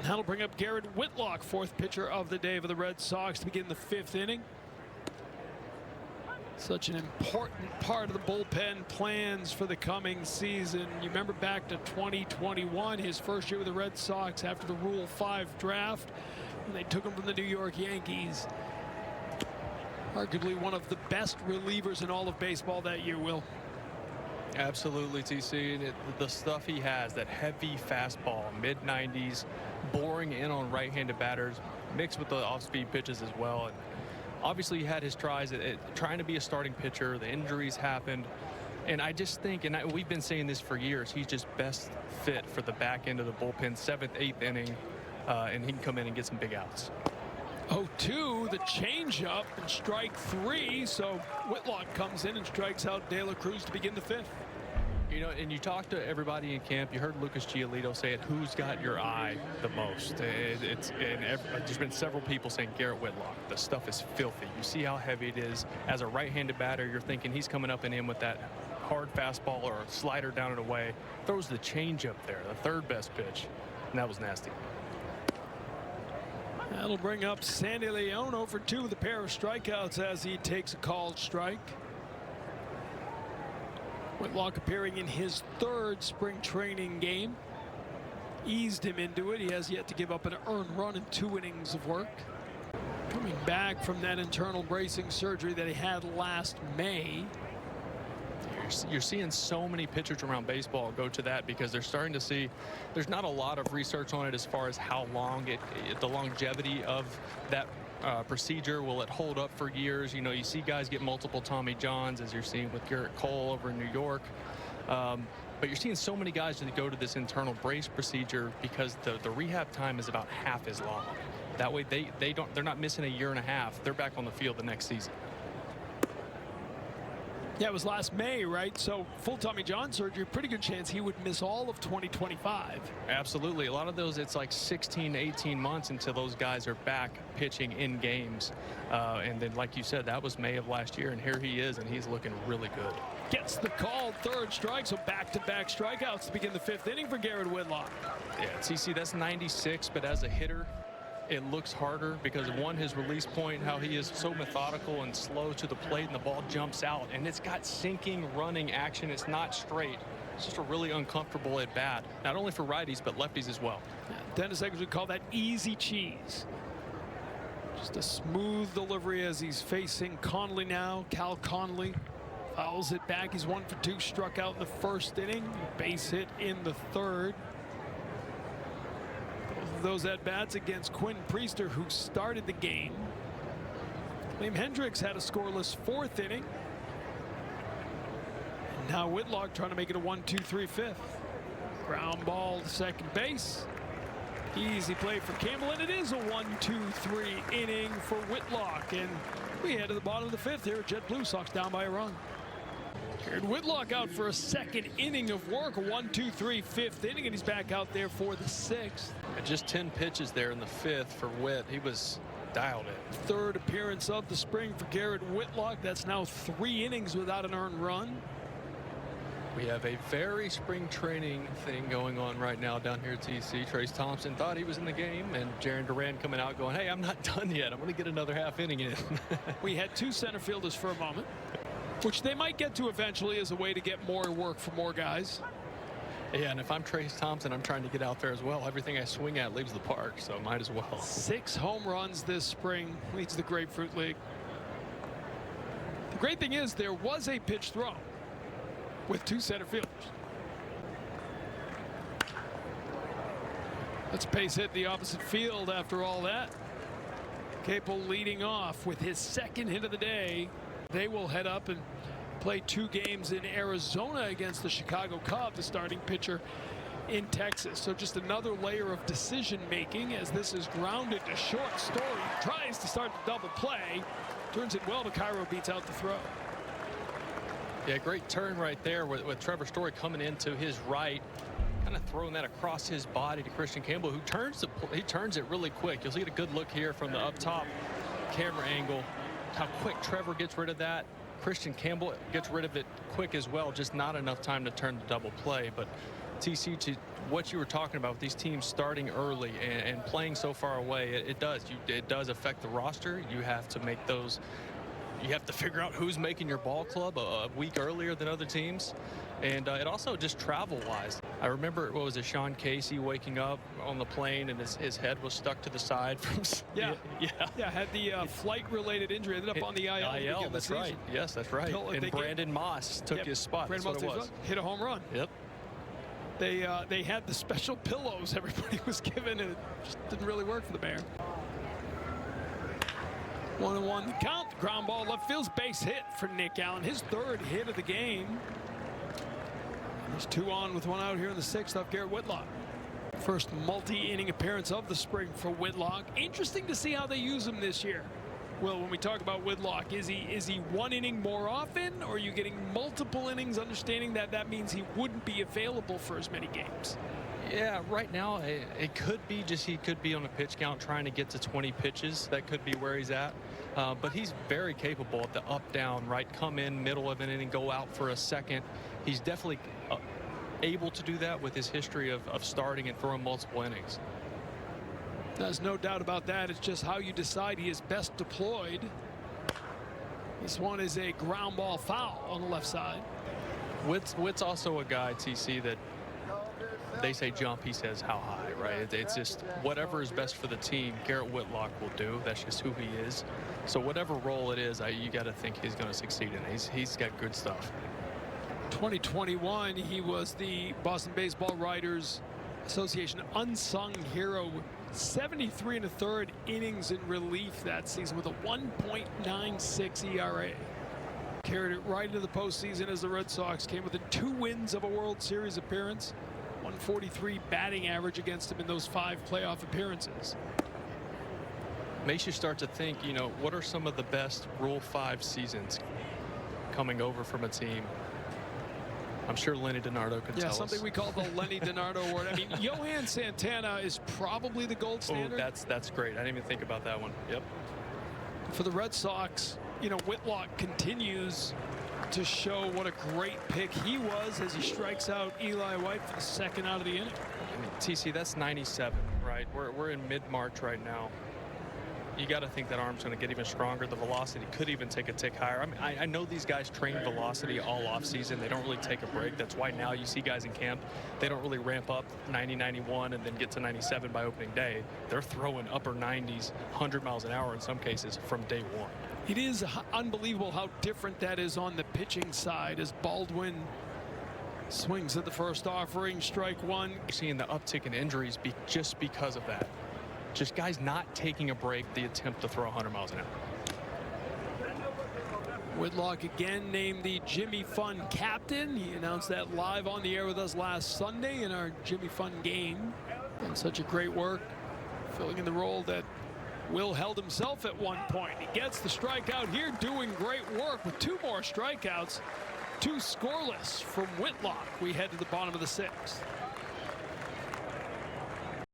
That'll bring up Garrett Whitlock, fourth pitcher of the day for the Red Sox, to begin the fifth inning. Such an important part of the bullpen plans for the coming season. You remember back to 2021, his first year with the Red Sox after the Rule 5 draft, when they took him from the New York Yankees. Arguably one of the best relievers in all of baseball that year, Will. Absolutely, TC. The stuff he has, that heavy fastball, mid-90s, boring in on right-handed batters, mixed with the off-speed pitches as well. And obviously, he had his tries at trying to be a starting pitcher. The injuries happened. And I just think, and we've been saying this for years, he's just best fit for the back end of the bullpen, 7th, 8th inning, and he can come in and get some big outs. 0-2, the changeup, and strike 3. So Whitlock comes in and strikes out De La Cruz to begin the fifth. You know, and you talk to everybody in camp. You heard Lucas Giolito say it. Who's got your eye the most? There's been several people saying Garrett Whitlock. The stuff is filthy. You see how heavy it is. As a right-handed batter, you're thinking he's coming up and in with that hard fastball or a slider down and away. Throws the changeup there, the third best pitch, and that was nasty. That'll bring up Sandy Leon, 0-for-2 with a pair of strikeouts as he takes a called strike. Whitlock appearing in his third spring training game. Eased him into it. He has yet to give up an earned run in 2 innings of work. Coming back from that internal bracing surgery that he had last May. You're seeing so many pitchers around baseball go to that because they're starting to see there's not a lot of research on it as far as how long the longevity of that procedure. Will it hold up for years? You know, you see guys get multiple Tommy Johns, as you're seeing with Garrett Cole over in New York. But you're seeing so many guys that go to this internal brace procedure because the rehab time is about half as long. That way they're not missing a year and a half. They're back on the field the next season. Yeah, it was last May, right? So full Tommy John surgery, pretty good chance he would miss all of 2025. Absolutely. A lot of those, it's like 16, 18 months until those guys are back pitching in games. And then, like you said, that was May of last year, and here he is, and he's looking really good. Gets the call, third strike, so back-to-back strikeouts to begin the fifth inning for Garrett Whitlock. Yeah, TC, that's 96, but as a hitter, it looks harder because, one, his release point, how he is so methodical and slow to the plate, and the ball jumps out, and it's got sinking, running action. It's not straight. It's just a really uncomfortable at bat, not only for righties but lefties as well. Yeah, Dennis Eggers would call that easy cheese. Just a smooth delivery as he's facing Conley now. Cal Conley fouls it back. He's 1-for-2, struck out in the first inning, base hit in the third. Those at-bats against Quinn Priester, who started the game. Liam Hendricks had a scoreless fourth inning. And now Whitlock trying to make it a 1-2-3 fifth. Ground ball to second base. Easy play for Campbell, and it is a 1-2-3 inning for Whitlock. And we head to the bottom of the fifth here at JetBlue Sox down by a run. Garrett Whitlock out for a second inning of work, a 1-2-3 fifth inning, and he's back out there for the sixth. And just 10 pitches there in the fifth for Whit. He was dialed in. Third appearance of the spring for Garrett Whitlock. That's now 3 innings without an earned run. We have a very spring training thing going on right now down here at TC. Trace Thompson thought he was in the game, and Jaron Duran coming out going, hey, I'm not done yet. I'm going to get another half inning in. We had 2 center fielders for a moment, which they might get to eventually as a way to get more work for more guys. Yeah, and if I'm Trace Thompson, I'm trying to get out there as well. Everything I swing at leaves the park, so might as well. 6 home runs this spring, leads the Grapefruit League. The great thing is there was a pitch throw with 2 center fielders. Let's pace hit the opposite field after all that. Capel leading off with his second hit of the day. They will head up and play 2 games in Arizona against the Chicago Cubs, the starting pitcher in Texas. So just another layer of decision making as this is grounded to short. Story tries to start the double play, turns it well, but Cairo beats out the throw. Yeah, great turn right there with Trevor Story coming into his right, kind of throwing that across his body to Christian Campbell, who turns it really quick. You'll see a good look here from the up top camera angle, how quick Trevor gets rid of that. Christian Campbell gets rid of it quick as well, just not enough time to turn the double play. But TC, to what you were talking about with these teams starting early and playing so far away, it does affect the roster. You have to make those. You have to figure out who's making your ball club a week earlier than other teams. And it also just travel-wise. I remember, what was it, Sean Casey waking up on the plane and his head was stuck to the side. From yeah, had the flight-related injury. Ended up on the IL. IL, that's right. Yes, that's right. And Brandon Moss took his spot. That's what it was. Hit a home run. Yep. They had the special pillows everybody was given, and it just didn't really work for the Bear. 1-1 the count. The ground ball left field's base hit for Nick Allen, his third hit of the game. There's 2 on with 1 out here in the 6th off Garrett Whitlock. First multi-inning appearance of the spring for Whitlock. Interesting to see how they use him this year. Well, when we talk about Whitlock, is he 1 inning more often, or are you getting multiple innings, understanding that that means he wouldn't be available for as many games? Yeah, right now it could be just he could be on a pitch count trying to get to 20 pitches. That could be where he's at. But he's very capable at the up, down, right, come in, middle of an inning, go out for a second. He's definitely able to do that with his history of starting and throwing multiple innings. There's no doubt about that. It's just how you decide he is best deployed. This one is a ground ball foul on the left side. Witt's also a guy, TC, that they say jump, he says how high, right? It's just whatever is best for the team, Garrett Whitlock will do. That's just who he is. So whatever role it is, you got to think he's going to succeed in. He's got good stuff. 2021, he was the Boston Baseball Writers Association unsung hero. 73 1/3 innings in relief that season with a 1.96 ERA. Carried it right into the postseason as the Red Sox came within 2 wins of a World Series appearance. 143 batting average against him in those 5 playoff appearances. Makes you start to think, you know, what are some of the best Rule 5 seasons coming over from a team? I'm sure Lenny DiNardo could tell us. Yeah, something we call the Lenny DiNardo award. I mean, Johan Santana is probably the gold standard. Oh, that's great. I didn't even think about that one. Yep. For the Red Sox, you know, Whitlock continues to show what a great pick he was as he strikes out Eli White for the 2nd out of the inning. I mean, TC, that's 97, right? We're in mid-March right now. You got to think that arm's going to get even stronger. The velocity could even take a tick higher. I mean, I know these guys train velocity all off season. They don't really take a break. That's why now you see guys in camp, they don't really ramp up 90, 91 and then get to 97 by opening day. They're throwing upper 90s, 100 miles an hour in some cases from day 1. It is unbelievable how different that is on the pitching side as Baldwin swings at the first offering, strike 1. You're seeing the uptick in injuries just because of that. Just guys not taking a break, the attempt to throw 100 miles an hour. Whitlock again named the Jimmy Fun captain. He announced that live on the air with us last Sunday in our Jimmy Fun game. Done such a great work filling in the role that Will held himself at one point. He gets the strikeout here, doing great work with 2 more strikeouts. 2 scoreless from Whitlock. We head to the bottom of the 6th.